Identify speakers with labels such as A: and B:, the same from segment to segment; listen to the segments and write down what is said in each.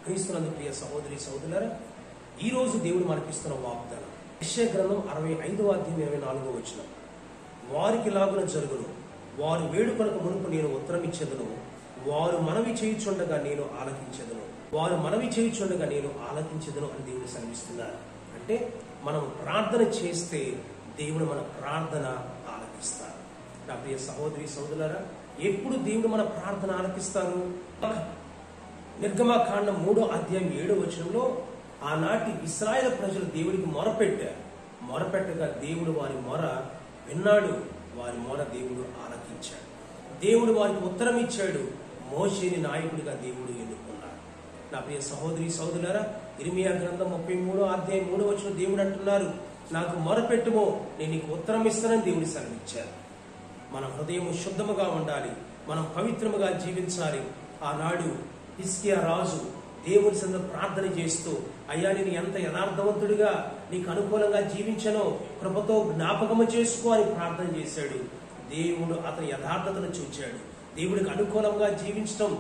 A: క్రీస్తునందు ప్రియ సహోదరి సహోదరులారా, ఈ రోజు దేవుడు మనకిస్తున్న వాగ్దానం యెషయా గ్రంథం 65వ అధ్యాయం 24వ వచనం. వారికి లాగున జరుగును, వారు వేడుకొనకు మునుపు నేను ఉత్తరం ఇచ్చేదను, వారు మనవి చేయుచుండగా నేను ఆలకించెదను, వారు మనవి చేయుచుండగా నేను ఆలకించెదను అని దేవుడు సెలవిస్తున్నారు. అంటే మనం ప్రార్థన చేస్తే దేవుడు మన ప్రార్థన ఆలకిస్తారు. నా ప్రియ సహోదరి సహోదరులారా, ఎప్పుడు దేవుడు మన ప్రార్థన ఆలకిస్తారు? నిర్గమకాండం 3వ అధ్యాయం 7వ వచనంలో ఆనాటి ఇశ్రాయేలు ప్రజలు దేవుడికి మొరపెట్టారు. మొరపెట్టగా దేవుడు వారి మొర విన్నాడు, వారి మొర దేవుడు ఆలకించాడు. దేవుడు వారికి ఉత్తరం ఇచ్చాడు. మోషేని నాయకుడిగా దేవుడు ఎన్నుకున్నాడు. నా ప్రియ సహోదరి సహోదరులారా, ఇర్మియా గ్రంథం 33వ అధ్యాయం 3వ వచనం దేవుడు అంటున్నారు, నాకు మొరపెట్టుమో నేను నీకు ఉత్తరం ఇస్తానని దేవుడు సెలవిచ్చారు. మన హృదయం శుద్ధముగా ఉండాలి, మనం పవిత్రముగా జీవించాలి. ఆనాడు హిజ్కియా రాజు దేవుని సన్నిధిలో ప్రార్థన చేస్తూ, అయ్యా నేను ఎంత యథార్థవంతుడిగా నీకు అనుకూలంగా జీవించనో కృపతో జ్ఞాపకము చేసుకో అని ప్రార్థన చేశాడు. దేవుడు అతని యథార్థతను చూచాడు. దేవుడికి అనుకూలంగా జీవించడం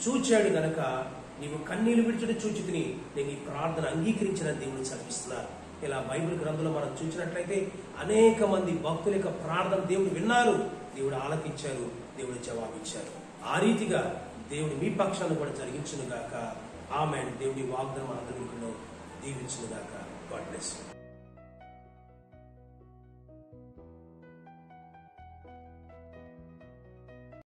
A: చూచాడు గనక నీవు కన్నీళ్లు విడిచడం చూచితిని నేను ఈ ప్రార్థన అంగీకరించిన దేవుడు చదివిస్తున్నారు. ఇలా బైబిల్ గ్రంథంలో మనం చూసినట్లయితే అనేక మంది భక్తుల యొక్క ప్రార్థన దేవుడు విన్నారు, దేవుడు ఆలకించారు, దేవుడు జవాబిచ్చారు. ఆ రీతిగా దేవుడు మీ పక్షాన్ని కూడా జరిగించును గాక. ఆమేన్. దేవుడి వాగ్దానం అందరిలో దీవించును గాక. God bless you.